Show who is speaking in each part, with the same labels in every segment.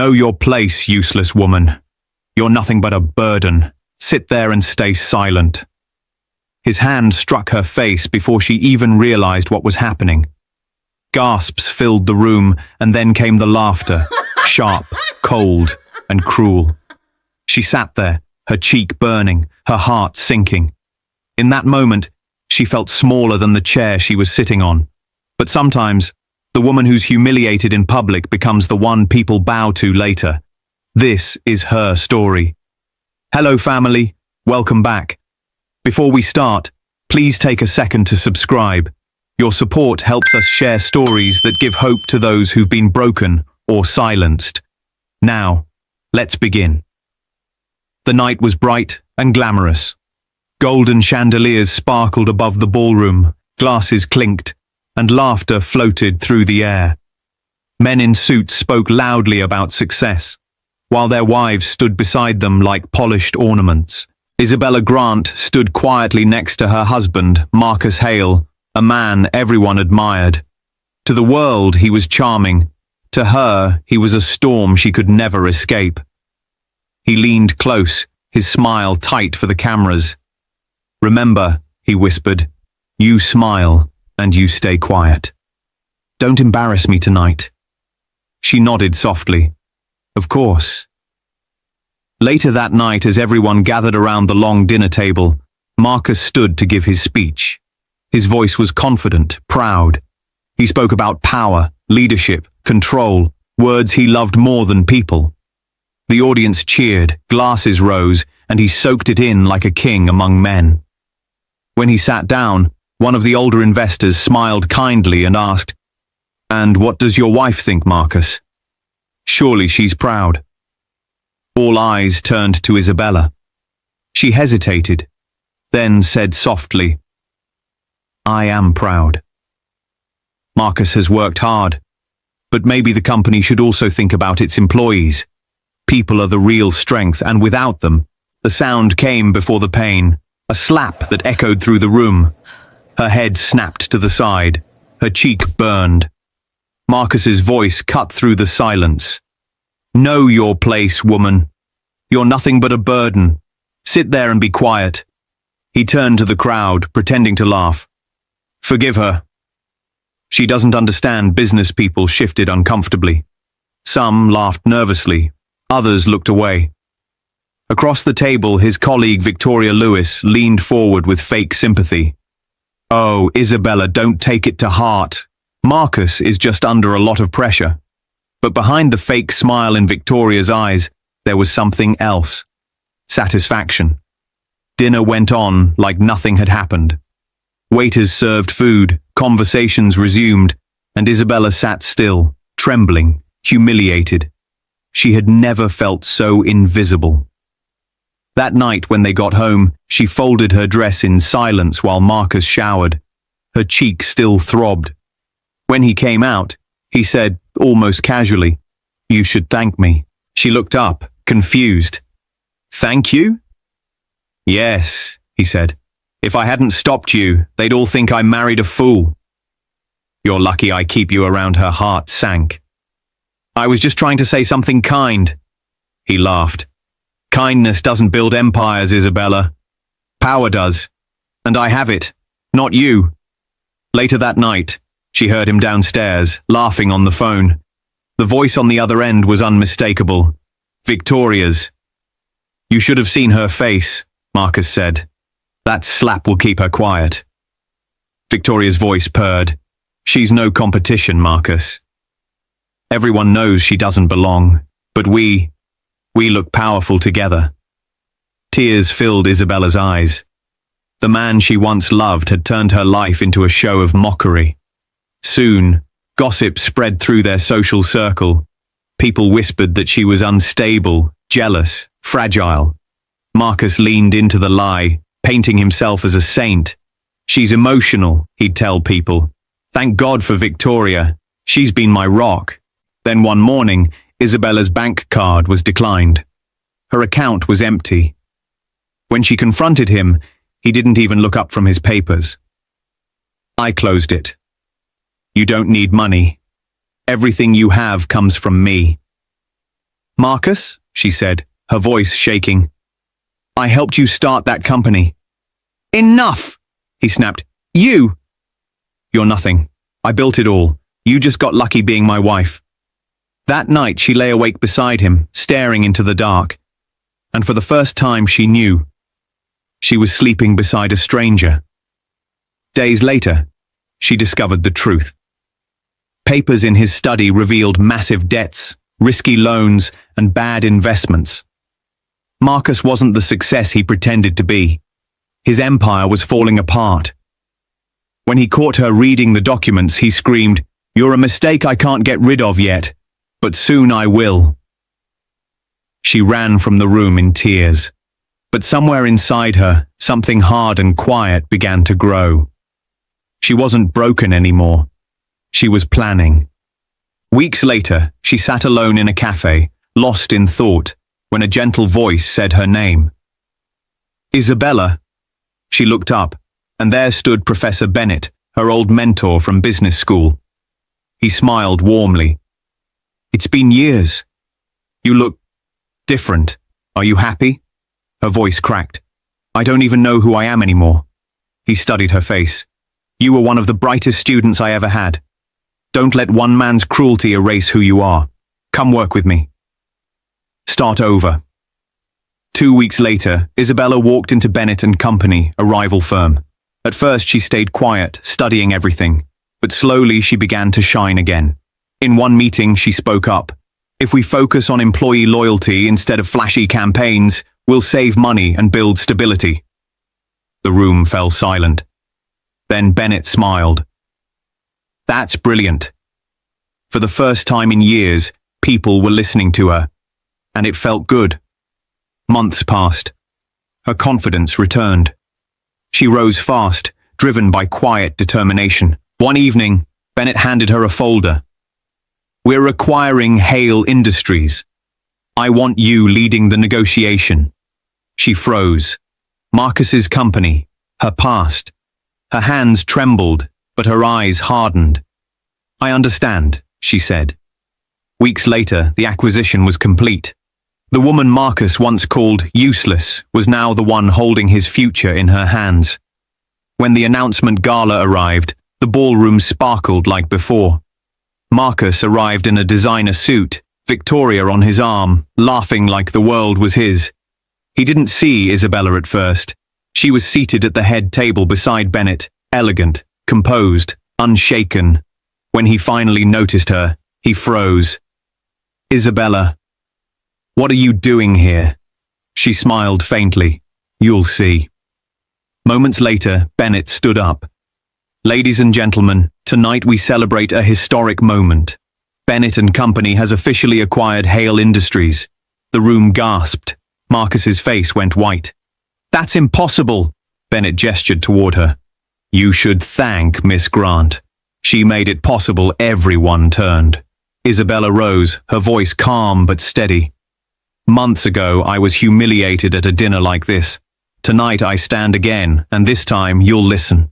Speaker 1: Know your place, useless woman. You're nothing but a burden. Sit there and stay silent. His hand struck her face before she even realized what was happening. Gasps filled the room, and then came the laughter, sharp, cold, and cruel. She sat there, her cheek burning, her heart sinking. In that moment, she felt smaller than the chair she was sitting on. But sometimes, the woman who's humiliated in public becomes the one people bow to later. This is her story. Hello, family. Welcome back. Before we start, please take a second to subscribe. Your support helps us share stories that give hope to those who've been broken or silenced. Now, let's begin. The night was bright and glamorous. Golden chandeliers sparkled above the ballroom, glasses clinked, and laughter floated through the air. Men in suits spoke loudly about success, while their wives stood beside them like polished ornaments. Isabella Grant stood quietly next to her husband, Marcus Hale, a man everyone admired. To the world, he was charming. To her, he was a storm she could never escape. He leaned close, his smile tight for the cameras. "Remember," he whispered, "you smile and you stay quiet. Don't embarrass me tonight." She nodded softly. "Of course." Later that night, as everyone gathered around the long dinner table, Marcus stood to give his speech. His voice was confident, proud. He spoke about power, leadership, control, words he loved more than people. The audience cheered, glasses rose, and he soaked it in like a king among men. When he sat down, one of the older investors smiled kindly and asked, "And what does your wife think, Marcus? Surely she's proud." All eyes turned to Isabella. She hesitated, then said softly, "I am proud. Marcus has worked hard, but maybe the company should also think about its employees. People are the real strength, and without them," the sound came before the pain, a slap that echoed through the room. Her head snapped to the side, her cheek burned. Marcus's voice cut through the silence. "Know your place, woman. You're nothing but a burden. Sit there and be quiet." He turned to the crowd, pretending to laugh. "Forgive her. She doesn't understand." Business people shifted uncomfortably. Some laughed nervously, others looked away. Across the table, his colleague Victoria Lewis leaned forward with fake sympathy. "Oh, Isabella, don't take it to heart. Marcus is just under a lot of pressure." But behind the fake smile in Victoria's eyes, there was something else. Satisfaction. Dinner went on like nothing had happened. Waiters served food, conversations resumed, and Isabella sat still, trembling, humiliated. She had never felt so invisible. That night when they got home, she folded her dress in silence while Marcus showered. Her cheek still throbbed. When he came out, he said, almost casually, "You should thank me." She looked up, confused. "Thank you?" "Yes," he said. "If I hadn't stopped you, they'd all think I married a fool." "You're lucky I keep you around." Her heart sank. "I was just trying to say something kind." He laughed. "Kindness doesn't build empires, Isabella. Power does. And I have it, not you." Later that night, she heard him downstairs, laughing on the phone. The voice on the other end was unmistakable. Victoria's. "You should have seen her face," Marcus said. "That slap will keep her quiet." Victoria's voice purred. "She's no competition, Marcus. Everyone knows she doesn't belong, but we look powerful together." Tears filled Isabella's eyes. The man she once loved had turned her life into a show of mockery. Soon, gossip spread through their social circle. People whispered that she was unstable, jealous, fragile. Marcus leaned into the lie, painting himself as a saint. "She's emotional," he'd tell people. "Thank God for Victoria. She's been my rock." Then one morning, Isabella's bank card was declined. Her account was empty. When she confronted him, he didn't even look up from his papers. "I closed it. You don't need money. Everything you have comes from me." Marcus, she said, her voice shaking. I helped you start that company. Enough, he snapped. You! You're nothing. I built it all. You just got lucky being my wife. That night she lay awake beside him, staring into the dark. And for the first time she knew. She was sleeping beside a stranger. Days later, she discovered the truth. Papers in his study revealed massive debts, risky loans, and bad investments. Marcus wasn't the success he pretended to be. His empire was falling apart. When he caught her reading the documents, he screamed, "You're a mistake I can't get rid of yet, but soon I will." She ran from the room in tears. But somewhere inside her, something hard and quiet began to grow. She wasn't broken anymore. She was planning. Weeks later, she sat alone in a cafe, lost in thought, when a gentle voice said her name. Isabella. She looked up, and there stood Professor Bennett, her old mentor from business school. He smiled warmly. It's been years. You look different. Are you happy? Her voice cracked. I don't even know who I am anymore. He studied her face. You were one of the brightest students I ever had. Don't let one man's cruelty erase who you are. Come work with me. Start over. 2 weeks later, Isabella walked into Bennett and Company, a rival firm. At first she stayed quiet, studying everything, but slowly she began to shine again. In one meeting she spoke up. If we focus on employee loyalty instead of flashy campaigns, we'll save money and build stability. The room fell silent. Then Bennett smiled. That's brilliant. For the first time in years, people were listening to her, and it felt good. Months passed. Her confidence returned. She rose fast, driven by quiet determination. One evening, Bennett handed her a folder. We're acquiring Hale Industries. I want you leading the negotiation. She froze. Marcus's company, her past. Her hands trembled, but her eyes hardened. I understand, she said. Weeks later, the acquisition was complete. The woman Marcus once called useless was now the one holding his future in her hands. When the announcement gala arrived, the ballroom sparkled like before. Marcus arrived in a designer suit, Victoria on his arm, laughing like the world was his. He didn't see Isabella at first. She was seated at the head table beside Bennett, elegant, composed, unshaken. When he finally noticed her, he froze. Isabella, what are you doing here? She smiled faintly. You'll see. Moments later, Bennett stood up. Ladies and gentlemen, tonight we celebrate a historic moment. Bennett and Company has officially acquired Hale Industries. The room gasped. Marcus's face went white. That's impossible, Bennett gestured toward her. You should thank Miss Grant. She made it possible. Everyone turned. Isabella rose, her voice calm but steady. Months ago, I was humiliated at a dinner like this. Tonight I stand again, and this time you'll listen.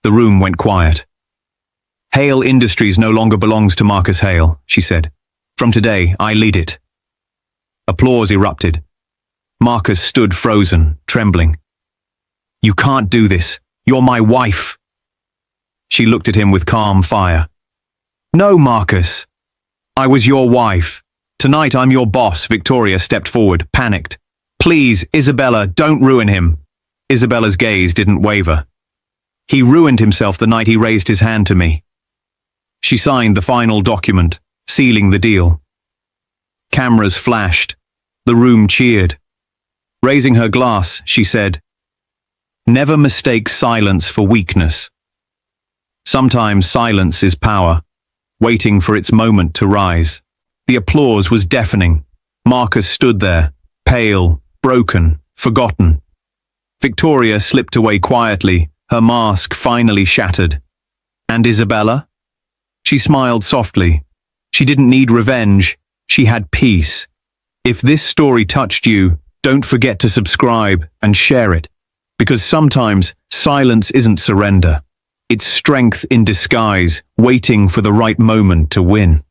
Speaker 1: The room went quiet. Hale Industries no longer belongs to Marcus Hale, she said. From today, I lead it. Applause erupted. Marcus stood frozen, trembling. You can't do this. You're my wife. She looked at him with calm fire. No, Marcus. I was your wife. Tonight I'm your boss. Victoria stepped forward, panicked. Please, Isabella, don't ruin him. Isabella's gaze didn't waver. He ruined himself the night he raised his hand to me. She signed the final document, sealing the deal. Cameras flashed. The room cheered. Raising her glass, she said, Never mistake silence for weakness. Sometimes silence is power, waiting for its moment to rise. The applause was deafening. Marcus stood there, pale, broken, forgotten. Victoria slipped away quietly, her mask finally shattered. And Isabella? She smiled softly. She didn't need revenge. She had peace. If this story touched you, don't forget to subscribe and share it. Because sometimes silence isn't surrender. It's strength in disguise, waiting for the right moment to win.